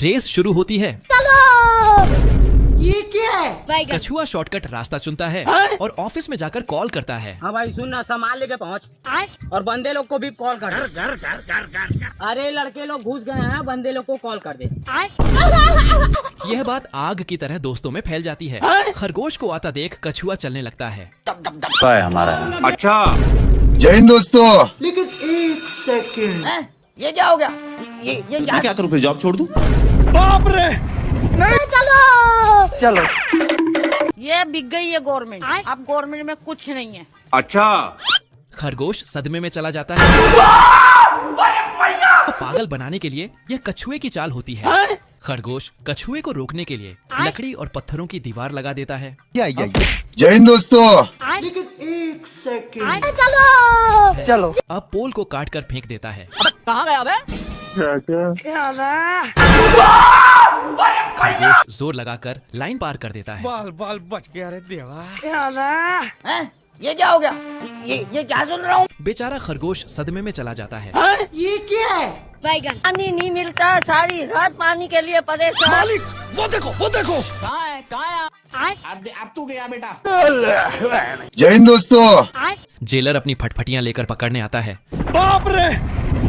Race शुरू होती है। ये क्या है? कछुआ शॉर्टकट रास्ता चुनता है और ऑफिस में जाकर कॉल करता है। हाँ भाई सुन ना, सामान लेके पहुँच और बंदे लोग को भी कॉल कर। अरे लड़के लोग घुस गए हैं, बंदे लोग को कॉल कर दे। यह बात आग की तरह दोस्तों में फैल जाती है। खरगोश को आता देख कछुआ चलने लगता है। हमारा अच्छा जय हिंद दोस्तों। लेकिन एक सेकंड, ये क्या हो गया? ये क्या करूं, फिर जॉब छोड़ दूं? बाप रे! चलो ये बिक गई है गवर्नमेंट। अब गवर्नमेंट में कुछ नहीं है। अच्छा खरगोश सदमे में चला जाता है। तो पागल बनाने के लिए यह कछुए की चाल होती है। खरगोश कछुए को रोकने के लिए लकड़ी और पत्थरों की दीवार लगा देता है। जय हिंद दोस्तों। लेकिन एक सेकंड, चलो अब पोल को काट कर फेंक देता है। कहाँ गया बे? खरगोश जोर लगाकर लाइन पार कर देता है। बाल बच गया रे देवा। ये क्या हो गया? ये क्या सुन रहा हूँ? बेचारा खरगोश सदमे में चला जाता है। ये क्या है? पानी नहीं मिलता, सारी रात पानी के लिए परेशान। वो देखो कहाँ है? अब तू गया बेटा। जय हिंद दोस्तों। जेलर अपनी फटफटियां लेकर पकड़ने आता है। बाप रे!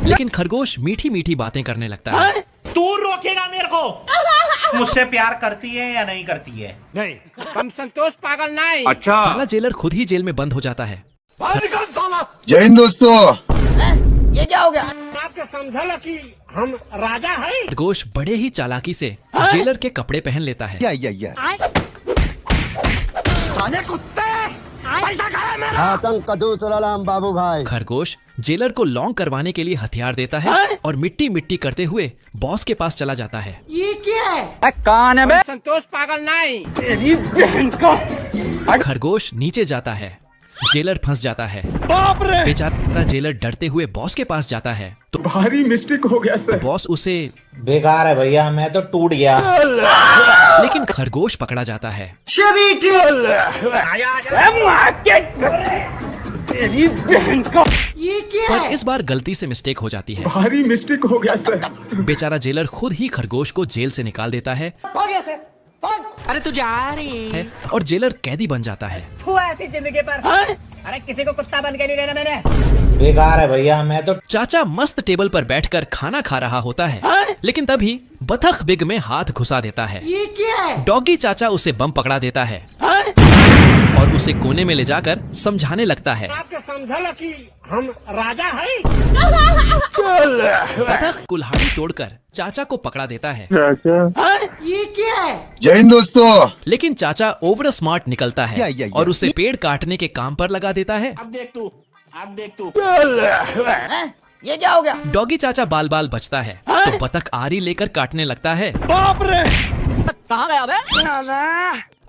लेकिन खरगोश मीठी मीठी बातें करने लगता है। तू रोकेगा मेरे को? मुझसे प्यार करती है या नहीं करती है? नहीं, हम संतोष पागल नहीं। अच्छा साला जेलर खुद ही जेल में बंद हो जाता है। जय हिंद दोस्तों। ये क्या हो गया? आपके समझा कि हम राजा हैं? खरगोश बड़े ही चालाकी से जेलर के कपड़े पहन लेता है। बाबू भाई। खरगोश जेलर को लॉन्ग करवाने के लिए हथियार देता है और मिट्टी मिट्टी करते हुए बॉस के पास चला जाता है। ये क्या है? कौन है बे? संतोष पागल नहीं। तेरी बहन का। खरगोश नीचे जाता है। जेलर फंस जाता है। बाप रे! बेचारा जेलर डरते हुए बॉस के पास जाता है तो भारी मिस्टेक हो गया सर। बॉस उसे बेकार है भैया, मैं तो टूट गया। लेकिन खरगोश पकड़ा जाता है। तेरी बहन का। ये क्या पर है? इस बार गलती से मिस्टेक हो जाती है। भारी मिस्टेक हो गया सर। बेचारा जेलर खुद ही खरगोश को जेल से निकाल देता है अरे तू जा रही और जेलर कैदी बन जाता है। तू ऐसी जिंदगी पर। अरे किसी को कुत्ता बन के नहीं रहना मैंने। बेकार है भैया, मैं तो चाचा मस्त टेबल पर बैठकर खाना खा रहा होता है। लेकिन तभी बतख बिग में हाथ घुसा देता है। ये क्या है? डॉगी चाचा उसे बम पकड़ा देता है और उसे कोने में ले जाकर समझाने लगता है। आपके समझा कि हम राजा हैं? बतख कुल्हाड़ी तोड़कर चाचा को पकड़ा देता है। ये क्या है? जय हिंद दोस्तों। लेकिन चाचा ओवर स्मार्ट निकलता है और उसे पेड़ काटने के काम पर लगा देता है। अब देख तू। ये क्या हो गया? डॉगी चाचा बाल बाल बचता है तो बतख आरी लेकर काटने लगता है। बाप रे! कहाँ गया बे?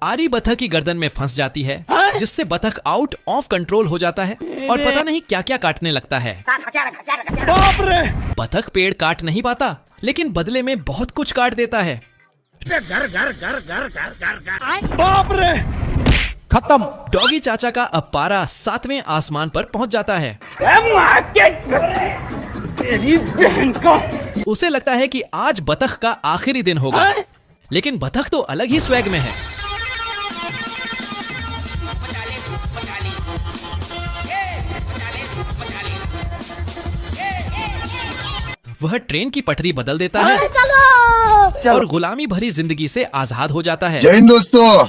आरी बतख की गर्दन में फंस जाती है जिससे बतख आउट ऑफ कंट्रोल हो जाता है और पता नहीं क्या क्या काटने लगता है। बाप रे! बतख पेड़ काट नहीं पाता लेकिन बदले में बहुत कुछ काट देता है। बाप रे! खत्म। डॉगी चाचा का अब पारा 7वें आसमान पर पहुंच जाता है। तेरी बहन का। उसे लगता है कि आज बतख का आखिरी दिन होगा, लेकिन बतख तो अलग ही स्वैग में है। वह ट्रेन की पटरी बदल देता है और गुलामी भरी जिंदगी से आजाद हो जाता है। जय हिंद दोस्तों।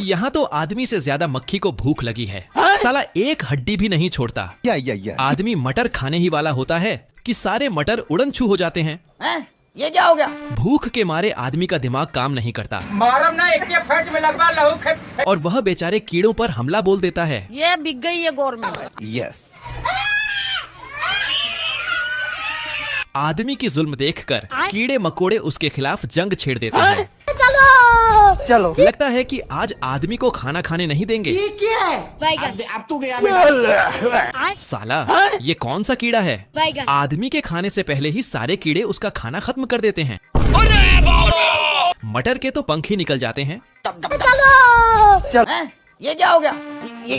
यहाँ तो आदमी से ज्यादा मक्खी को भूख लगी है। साला एक हड्डी भी नहीं छोड़ता। आदमी मटर खाने ही वाला होता है कि सारे मटर उड़न छू हो जाते हैं। ये क्या हो गया? भूख के मारे आदमी का दिमाग काम नहीं करता मारम ना एक के फट में लगवा लहू और वह बेचारे कीड़ों पर हमला बोल देता है। ये बिक गई है गवर्नमेंट। यस। आदमी की जुल्म देखकर कीड़े मकोड़े उसके खिलाफ जंग छेड़ देते हैं। चलो लगता है कि आज आदमी को खाना खाने नहीं देंगे। ये क्या है? अब तू गया। साला ये कौन सा कीड़ा है? आदमी के खाने से पहले ही सारे कीड़े उसका खाना खत्म कर देते हैं। मटर के तो पंख ही निकल जाते हैं। ये क्या हो गया?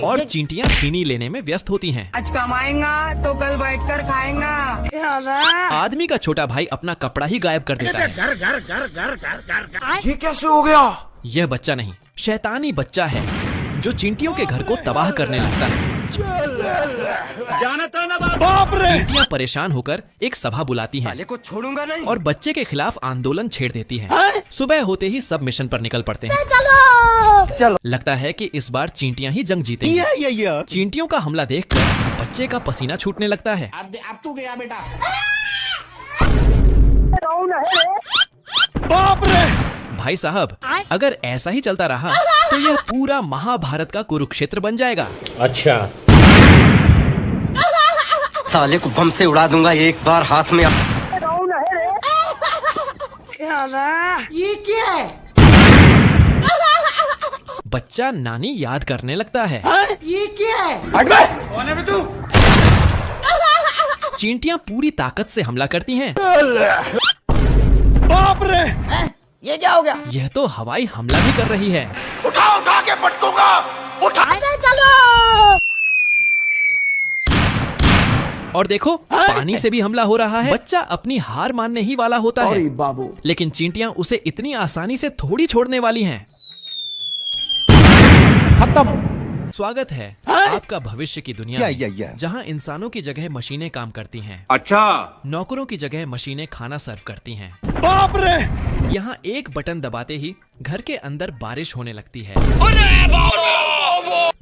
और चींटियां छीनी लेने में व्यस्त होती हैं। आज कमाएगा तो कल बैठकर खाएगा। आदमी का छोटा भाई अपना कपड़ा ही गायब कर देता है। ये कैसे हो गया? यह बच्चा नहीं, शैतानी बच्चा है जो चींटियों के घर को तबाह करने लगता है। चींटियां परेशान होकर एक सभा बुलाती हैं को छोड़ूंगा नहीं। और बच्चे के खिलाफ आंदोलन छेड़ देती हैं। सुबह होते ही सब मिशन पर निकल पड़ते हैं। चलो। लगता है कि इस बार चींटियां ही जंग जीतेंगी। चींटियों का हमला देखकर बच्चे का पसीना छूटने लगता है। अब तू गया बेटा। बाप रे! भाई साहब, अगर ऐसा ही चलता रहा तो यह पूरा महाभारत का कुरुक्षेत्र बन जाएगा। अच्छा। साले को बम से उड़ा दूंगा एक बार हाथ में। ये क्या है? बच्चा नानी याद करने लगता है। ये क्या है? चींटियां पूरी ताकत से हमला करती हैं। बाप रे! ये क्या हो गया? यह तो हवाई हमला भी कर रही है। उठा के पटकूंगा। उठा। और देखो, पानी से भी हमला हो रहा है। बच्चा अपनी हार मानने ही वाला होता है, लेकिन चींटियां उसे इतनी आसानी से थोड़ी छोड़ने वाली हैं। खत्म। स्वागत है आपका भविष्य की दुनिया में, या। जहां इंसानों की जगह मशीनें काम करती हैं। अच्छा। नौकरों की जगह मशीनें खाना सर्व करती हैं। बाप रे! यहाँ एक बटन दबाते ही घर के अंदर बारिश होने लगती है।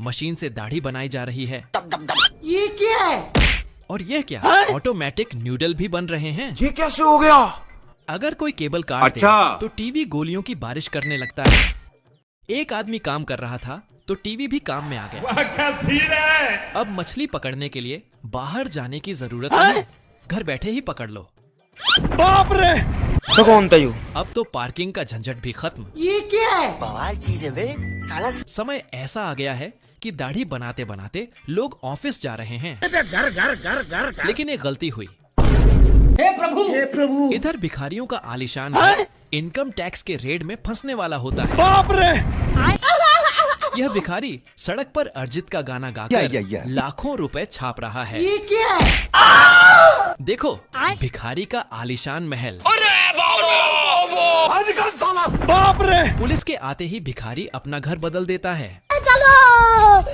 मशीन से दाढ़ी बनाई जा रही है। ये क्या है? और यह क्या, ऑटोमेटिक न्यूडल भी बन रहे हैं। ये कैसे हो गया? अगर कोई केबल काट अच्छा। दे तो टीवी गोलियों की बारिश करने लगता है। एक आदमी काम कर रहा था तो टीवी भी काम में आ गया। क्या सीन है? अब मछली पकड़ने के लिए बाहर जाने की जरूरत नहीं, घर बैठे ही पकड़ लो। बाप रे! तो कौन था यू? अब तो पार्किंग का झंझट भी खत्म। ये क्या है? बवाल चीज है वे साला। समय ऐसा आ गया है कि दाढ़ी बनाते बनाते लोग ऑफिस जा रहे हैं। लेकिन एक गलती हुई। हे प्रभु! इधर भिखारियों का आलीशान घर इनकम टैक्स के रेड में फंसने वाला होता है। बाप रे! यह भिखारी सड़क पर अर्जित का गाना गाकर लाखों रुपए छाप रहा है। ये क्या है? देखो, भिखारी का आलीशान महल। बाप रे! पुलिस के आते ही भिखारी अपना घर बदल देता है।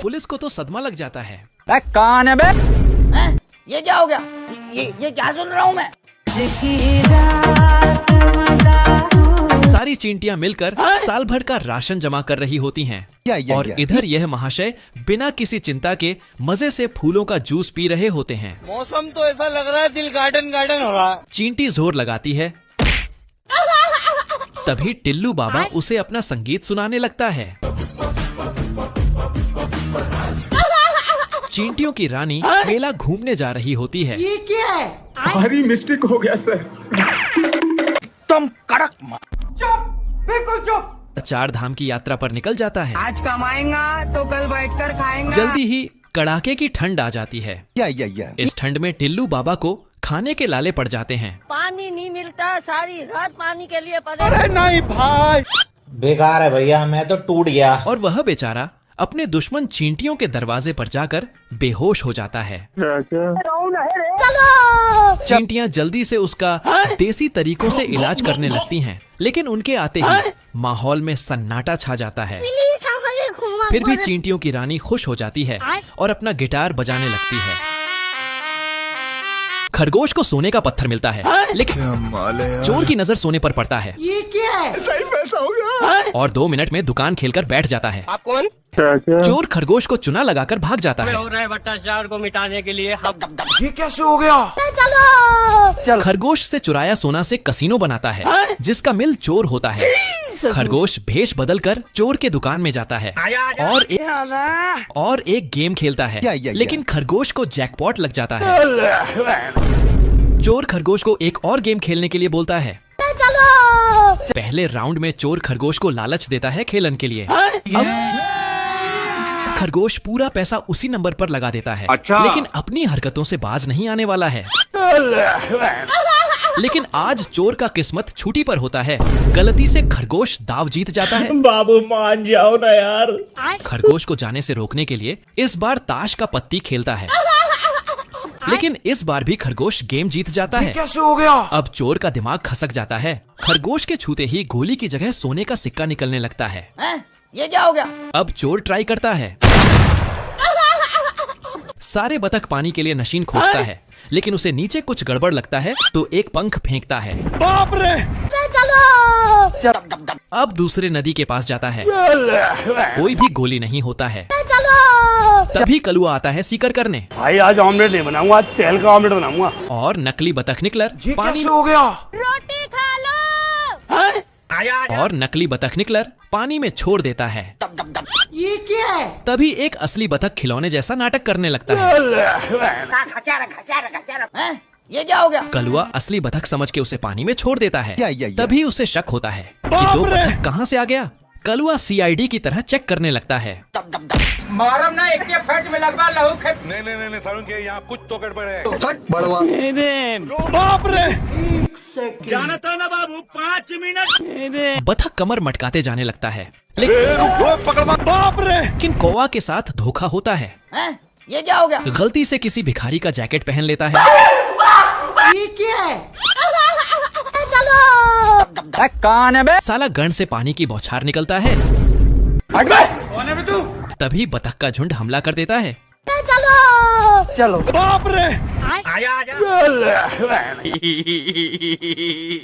पुलिस को तो सदमा लग जाता है। कौन है बे? ये क्या हो गया? ये क्या सुन रहा हूँ मैं? सारी चींटियां मिलकर साल भर का राशन जमा कर रही होती हैं। और इधर यह महाशय बिना किसी चिंता के मजे से फूलों का जूस पी रहे होते हैं। मौसम तो ऐसा लग रहा है दिल गार्डन गार्डन हो रहा है। चींटी जोर लगाती है, तभी टिल्लू बाबा उसे अपना संगीत सुनाने लगता है। चींटियों की रानी मेला घूमने जा रही होती है। ये क्या है? भारी मिस्टेक हो गया सर। तुम कड़क बिल्कुल चुप। चार धाम की यात्रा पर निकल जाता है। आज कमाएगा तो कल बैठकर खाएगा। जल्दी ही कड़ाके की ठंड आ जाती है। या। इस ठंड में टिल्लू बाबा को खाने के लाले पड़ जाते हैं। पानी नहीं मिलता, सारी रात पानी के लिए पड़े। अरे नहीं भाई, बेकार है भैया, मैं तो टूट गया। और वह बेचारा अपने दुश्मन चींटियों के दरवाजे पर जाकर बेहोश हो जाता है। चींटियां जल्दी से उसका देसी तरीकों से इलाज करने लगती हैं, लेकिन उनके आते ही माहौल में सन्नाटा छा जाता है। फिर भी चींटियों की रानी खुश हो जाती है और अपना गिटार बजाने लगती है। खरगोश को सोने का पत्थर मिलता है, लेकिन चोर की नजर सोने पर पड़ता है। ये क्या है? सही पैसा हो गया। और 2 मिनट में दुकान खेलकर बैठ जाता है। आप कौन? चोर खरगोश को चुना लगाकर भाग जाता है। हो रहा है भ्रष्टाचार को मिटाने के लिए हम ये कैसे हो गया? खरगोश से चुराया सोना से कसीनो बनाता है, जिसका मिल चोर होता है। खरगोश भेष बदलकर चोर के दुकान में जाता है और एक गेम खेलता है, लेकिन खरगोश को जैकपॉट लग जाता है। चोर खरगोश को एक और गेम खेलने के लिए बोलता है। पहले राउंड में चोर खरगोश को लालच देता है खेलन के लिए। अब खरगोश पूरा पैसा उसी नंबर पर लगा देता है। अच्छा। लेकिन अपनी हरकतों से बाज नहीं आने वाला है। लेकिन आज चोर का किस्मत छूटी पर होता है। गलती से खरगोश दाव जीत जाता है। बाबू मान जाओ ना यार। खरगोश को जाने से रोकने के लिए इस बार ताश का पत्ती खेलता है, लेकिन इस बार भी खरगोश गेम जीत जाता है। कैसे हो गया? अब चोर का दिमाग खसक जाता है। खरगोश के छूते ही गोली की जगह सोने का सिक्का निकलने लगता है। ये क्या हो गया? अब चोर ट्राई करता है। सारे बतख पानी के लिए नशीन खोजता है, लेकिन उसे नीचे कुछ गड़बड़ लगता है तो एक पंख फेंकता है। बाप रे! अब दूसरे नदी के पास जाता है, कोई भी गोली नहीं होता है। तभी कलुआ आता है सीकर करने। भाई आज ऑमलेट नहीं बनाऊंगा, आज तेल का ऑमलेट बनाऊंगा। और नकली बतख निकलर ये पानी कैसे हो गया? रोटी खा लो। और नकली बतख निकलर पानी में छोड़ देता है। ये क्या है? तभी एक असली बतख खिलौने जैसा नाटक करने लगता है। ये क्या हो गया? कलुआ असली बतख समझ के उसे पानी में छोड़ देता है। तभी उसे शक होता है कि दो बतख कहाँ से आ गया। कलुआ सीआईडी की तरह चेक करने लगता है। मारम ना एक के फट में लगवा लहू खे। नहीं सारुण के यहाँ कुछ तो गड़बड़ है। बाप रे! जानता ना बाबू 5 मिनट। बतख कमर मटकाते जाने लगता है, लेकिन कौवा के साथ धोखा होता है। ये क्या हो गया? गलती से किसी भिखारी का जैकेट पहन लेता है। ये क्या है? कौन है बे? साला गन से पानी की बौछार निकलता है। कौन है बे तू? तभी बतख का झुंड हमला कर देता है। चलो बाप रे! आजा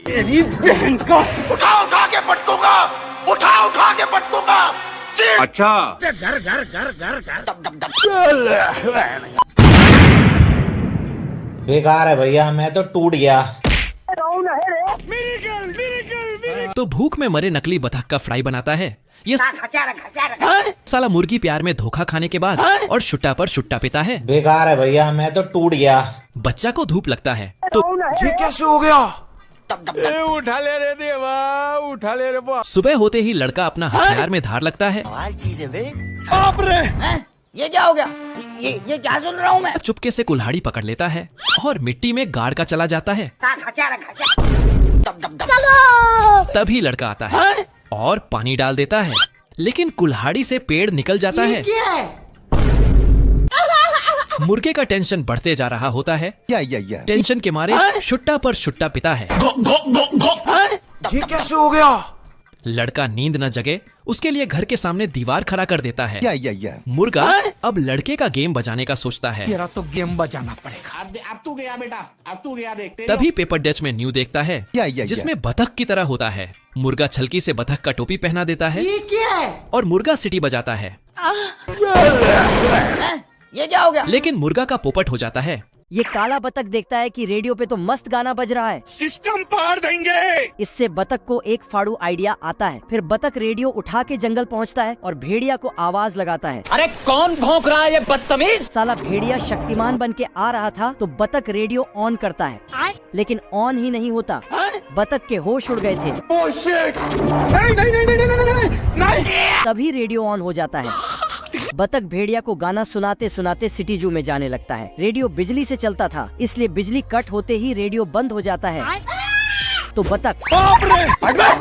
तेरी बहन का उठा के पटकूंगा, उठा के पटकूंगा। अच्छा बेकार है भैया, मैं तो टूट गया। तो भूख में मरे नकली बतख का फ्राई बनाता है। ये साला मुर्गी प्यार में धोखा खाने के बाद और शुट्टा पर शुट्टा पिता है। बेकार है भैया, मैं तो टूट गया। बच्चा को धूप लगता है तो ये कैसे हो गया? उठा ले रे देवा, उठा ले रे बा। सुबह होते ही लड़का अपना हथियार में धार लगता है। बाप रे! ये क्या हो गया? ये क्या सुन रहा हूँ मैं? चुपके से कुल्हाड़ी पकड़ लेता है और मिट्टी में गाड़ का चला जाता है। तभी लड़का आता है और पानी डाल देता है, लेकिन कुल्हाड़ी से पेड़ निकल जाता है। क्या है? मुर्गे का टेंशन बढ़ते जा रहा होता है। टेंशन के मारे शुट्टा पर शुट्टा पिता है। ये कैसे हो गया? लड़का नींद न जगे उसके लिए घर के सामने दीवार खड़ा कर देता है। मुर्गा अब लड़के का गेम बजाने का सोचता है। तेरा तो गेम बजाना पड़ेगा। अब तू गया बेटा, अब तू गया देखते। तभी पेपर डच में न्यू देखता है जिसमें बतख की तरह होता है। मुर्गा छलकी से बतख का टोपी पहना देता है ये क्या है? और मुर्गा सीटी बजाता है, ये क्या हो गया? लेकिन मुर्गा का पोपट हो जाता है। ये काला बतख देखता है कि रेडियो पे तो मस्त गाना बज रहा है। सिस्टम पार देंगे। इससे बतख को एक फाड़ू आइडिया आता है। फिर बतख रेडियो उठा के जंगल पहुंचता है और भेड़िया को आवाज लगाता है। अरे कौन भौंक रहा है ये बदतमीज? साला भेड़िया शक्तिमान बन के आ रहा था तो बतख रेडियो ऑन करता है, लेकिन ऑन ही नहीं होता। बतख के होश उड़ गए थे। तभी रेडियो ऑन हो जाता है। बतख भेड़िया को गाना सुनाते सुनाते सिटी जू में जाने लगता है। रेडियो बिजली से चलता था, इसलिए बिजली कट होते ही रेडियो बंद हो जाता है। तो बतख